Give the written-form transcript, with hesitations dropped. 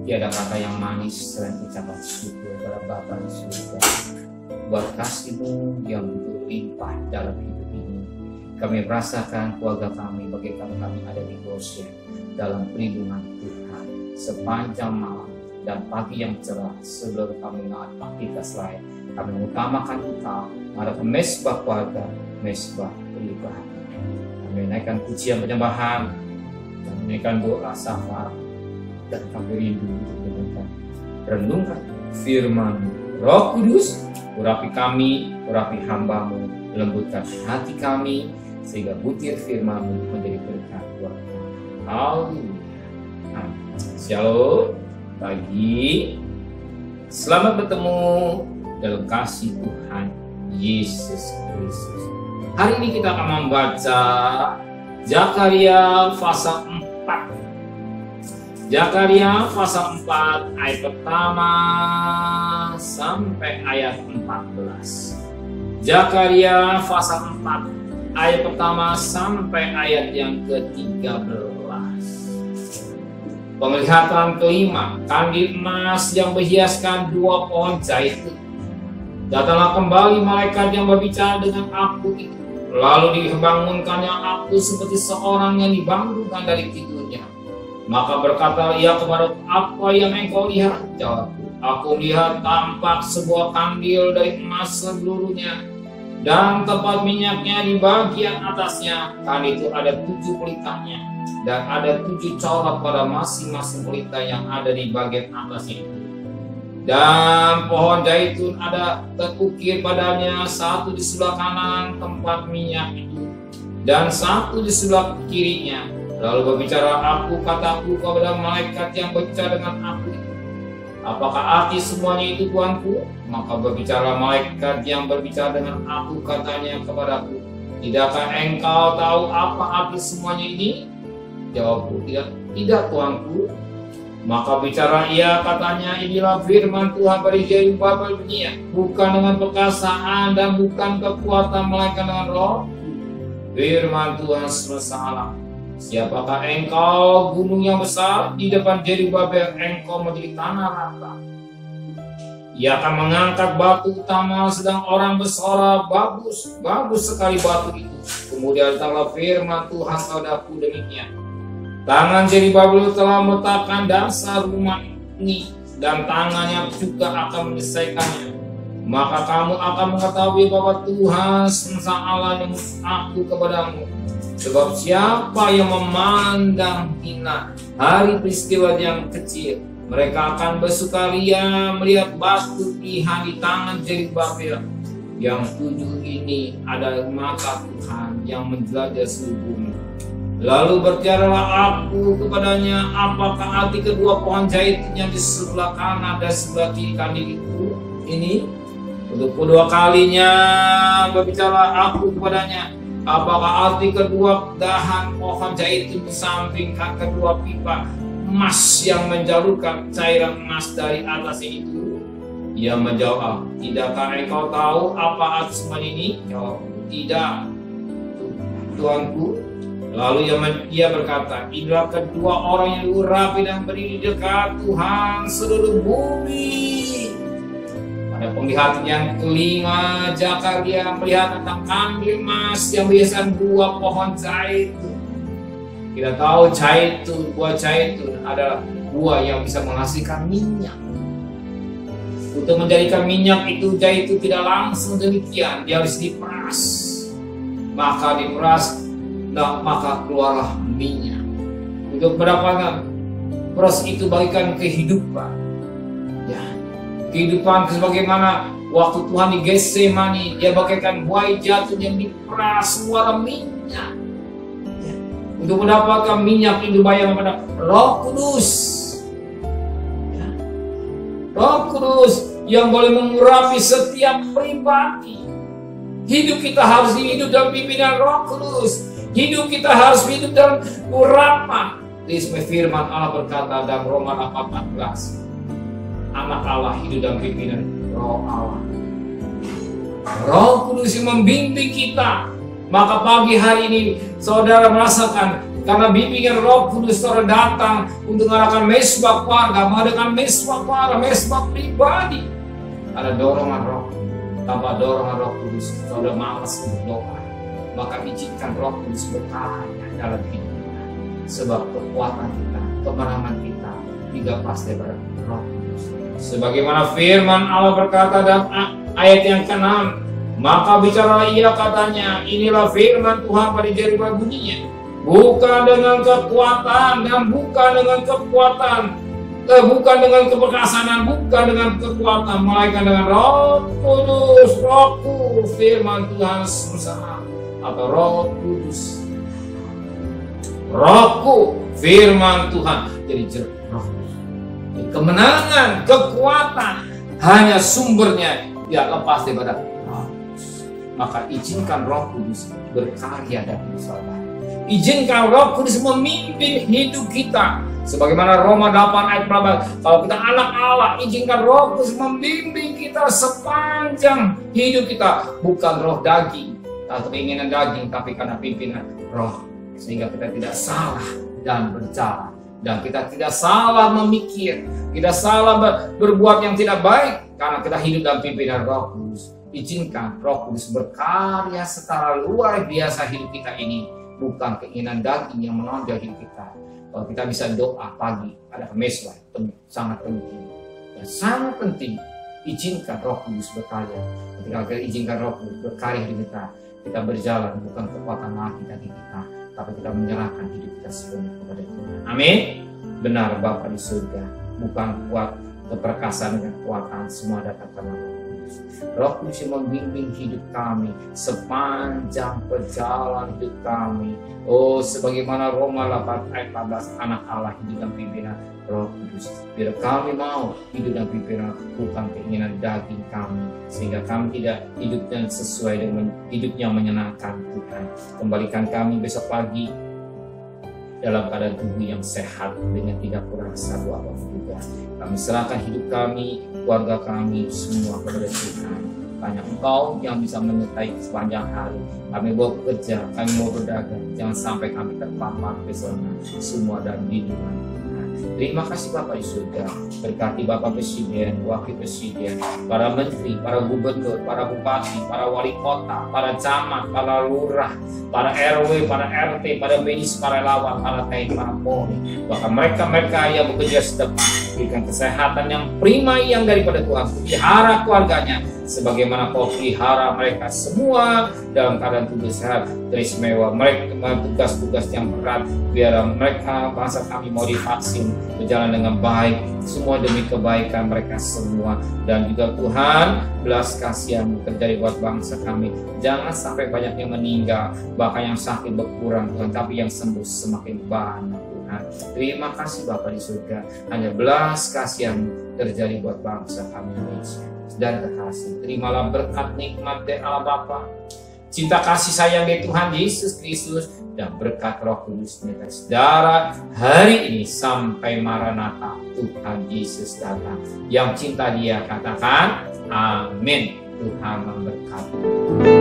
Tiada kata yang manis selain ucapan syukur kepada Bapa di surga buat kasih-Mu yang berlimpah dalam hidup ini. Kami merasakan keluarga kami, bagaikan kami ada di Goshen dalam perlindungan Tuhan sepanjang malam dan pagi yang cerah. Sebelum kami melakukan aktivitas lain, kami mengutamakan Engkau, ada mesbah keluarga, mesbah pribadi. Kami menaikkan pujian penyembahan, dan menaikkan doa syafaat, dan kami rindu untuk renungkan firman Roh Kudus. Urapi kami, urapi hamba-Mu, lembutkan hati kami, sehingga butir firman-Mu menjadi berkat buat kami. Haleluya. Shalom. Pagi. Selamat bertemu dalam kasih Tuhan Yesus Kristus. Hari ini kita akan membaca Zakaria pasal 4. Zakaria pasal 4 ayat pertama sampai ayat 14. Zakaria pasal 4 ayat pertama sampai ayat yang ke-13. Penglihatan kelima, kandil emas yang berhiaskan 2 pohon zaitun. Datanglah kembali malaikat yang berbicara dengan aku itu. Lalu dibangunkannya aku seperti seorang yang dibangunkan dari tidurnya. Maka berkata ia kepada apa yang engkau lihat? Jawabku, aku melihat tampak sebuah kandil dari emas seluruhnya, dan tempat minyaknya di bagian atasnya. Kandil itu ada 7 pelitanya, dan ada 7 corak pada masing-masing pelita yang ada di bagian atasnya itu. Dan pohon zaitun ada terukir padanya, 1 di sebelah kanan tempat minyak itu, dan 1 di sebelah kirinya. Lalu berbicara aku, kataku kepada malaikat yang berbicara dengan aku itu, apakah arti semuanya itu Tuanku? Maka berbicara malaikat yang berbicara dengan aku, katanya kepadaku, tidakkah engkau tahu apa arti semuanya ini? Jawabku, tidak Tuanku. Maka bicara ia, katanya, inilah firman Tuhan bagi Zerubabel dunia, bukan dengan perkasaan dan bukan kekuatan, melainkan dengan roh. Firman Tuhan semesta alam. Siapakah engkau gunung yang besar? Di depan Zerubabel engkau menjadi tanah rata. Ia akan mengangkat batu utama, sedang orang bersorak, bagus sekali batu itu. Kemudian datanglah firman Tuhan kepadaku demikian, tangan Zerubabel telah meletakkan dasar rumah ini, dan tangannya juga akan menyelesaikannya. Maka kamu akan mengetahui bahwa Tuhan semesta Allah yang aku kepadamu. Sebab siapa yang memandang hina hari peristiwa yang kecil, mereka akan bersukaria melihat batu pilihan di tangan Zerubabel. Yang 7 ini adalah mata Tuhan yang menjelajah seluruh bumi. Lalu berbiaralah aku kepadanya, apakah arti kedua pohon zaitun yang di sebelah kanan dan sebelah kiri kandil itu? Ini untuk kedua kalinya berbicara aku kepadanya, apakah arti kedua dahan pohon zaitun di samping kedua pipa emas yang menjalurkan cairan emas dari atas itu? Ia menjawab, tidakkah engkau tahu apa arti semua ini? Jawab, tidak Tuanku. Lalu ia berkata, inilah kedua orang yang diurapi dan berdiri dekat Tuhan seluruh bumi. Pada penglihatan yang kelima, Zakaria melihat tentang kandil emas yang berhiaskan 2 pohon zaitun. Kita tahu buah zaitun adalah buah yang bisa menghasilkan minyak. Untuk menjadikan minyak itu, zaitun tidak langsung demikian, dia harus diperas. Maka diperas, maka keluarlah minyak. Untuk mendapatkan peras itu bagikan kehidupan. Ya, kehidupan sebagaimana waktu Tuhan di Getsemani, dia bagaikan buah zaitun yang diperas keluar minyak. Ya, untuk mendapatkan minyak itu bayar kepada Roh Kudus. Ya, Roh Kudus yang boleh mengurapi setiap pribadi. Hidup kita harus hidup dalam pimpinan Roh Kudus. Hidup kita harus hidup dalam urapan. Firman Allah berkata dalam Roma 8:14, anak Allah hidup dalam pimpinan Roh Allah. Roh Kudus yang membimbing kita. Maka pagi hari ini saudara merasakan Karena bimbingan Roh Kudus Saudara datang untuk mengadakan mesbah keluarga, mengadakan mesbah keluarga, mesbah pribadi. Ada dorongan Roh. Tanpa dorongan Roh Kudus, Saudara malas berdoa. Maka izinkan Roh Kudus berkarya dalam hidup kita. Sebab kekuatan kita, kemenangan kita tidak pasti pada Roh Kudus. Sebagaimana firman Allah berkata dalam ayat yang ke-6, maka bicara ia katanya, inilah firman Tuhan pada Jeremia bunyinya, bukan dengan kekuatan dan bukan dengan kekuatan, bukan dengan keperkasaan, bukan dengan kekuatan, melainkan dengan Roh Kudus, Rohku, firman Tuhan bersama, atau Roh Kudus, Rohku, firman Tuhan. Jadi Roh Kudus, kemenangan, kekuatan hanya sumbernya ya lepas daripada Roh Kudus. Maka izinkan Roh Kudus berkarya dalam hidup saudara. Izinkan Roh Kudus memimpin hidup kita. Sebagaimana Roma 8 ayat 14, kalau kita anak Allah, izinkan Roh Kudus membimbing kita sepanjang hidup kita. Bukan roh daging atau keinginan daging, tapi karena pimpinan Roh. Sehingga kita tidak salah dan berjalan. Dan kita tidak salah memikir, tidak salah berbuat yang tidak baik, karena kita hidup dalam pimpinan Roh Kudus. Izinkan Roh Kudus berkarya secara luar biasa hidup kita ini. Bukan keinginan daging yang menonjol hidup kita. Kalau kita bisa doa pagi, ada mesbah, sangat penting. Dan sangat penting, izinkan Roh Kudus berkarya. Ketika kita izinkan Roh Kudus berkarya di kita berjalan bukan kekuatan lagi dari kita, tapi kita menyerahkan hidup kita sepenuhnya kepada Tuhan. Amin. Benar Bapa di surga, bukan kuat keperkasaan dan kekuatan, semua datang karena Roh Kudus. Roh Kudus yang membimbing hidup kami sepanjang perjalanan hidup kami. Oh, sebagaimana Roma 8 ayat 14, anak Allah hidup dalam pimpinan Roh Kudus. Biar kami mau hidup dalam pimpinan, bukan keinginan daging kami, sehingga kami tidak hidup yang sesuai dengan hidup yang menyenangkan Tuhan. Kembalikan kami besok pagi dalam keadaan tubuh yang sehat dengan tidak kurang satu apapun juga. Kami serahkan hidup kami, keluarga kami, semua kepada Tuhan. Hanya Engkau yang bisa menyertai sepanjang hari. Kami mau bekerja, kami mau berdagang, jangan sampai kami terpapar pesona semua dalam lindungan Tuhan. Terima kasih Bapak di surga. Berkati Bapak Presiden, Wakil Presiden, para Menteri, para Gubernur, para Bupati, para Wali Kota, para Camat, para Lurah, para RW, para RT, para medis, para lawan, para TNI, para Polri. Bahkan mereka-mereka yang bekerja sedepan, berikan kesehatan yang prima yang daripada Tuhan. Pelihara keluarganya sebagaimana Kau pelihara mereka semua dalam keadaan tubuh sehat, teristimewa. Mereka tugas-tugas yang berat, biar mereka bangsa kami mau divaksin berjalan dengan baik, semua demi kebaikan mereka semua. Dan juga Tuhan, belas kasihan terjadi buat bangsa kami. Jangan sampai banyak yang meninggal, bahkan yang sakit berkurang Tuhan, tapi yang sembuh semakin banyak Tuhan. Terima kasih Bapa di surga, hanya belas kasihan terjadi buat bangsa kami Indonesia. Dan kekasih, terimalah berkat nikmat dari Allah Bapa, cinta kasih sayang dari Tuhan Yesus Kristus, dan berkat Roh Kudus menyertai saudara hari ini sampai Maranatha Tuhan Yesus datang. Yang cinta Dia katakan amin. Tuhan memberkati.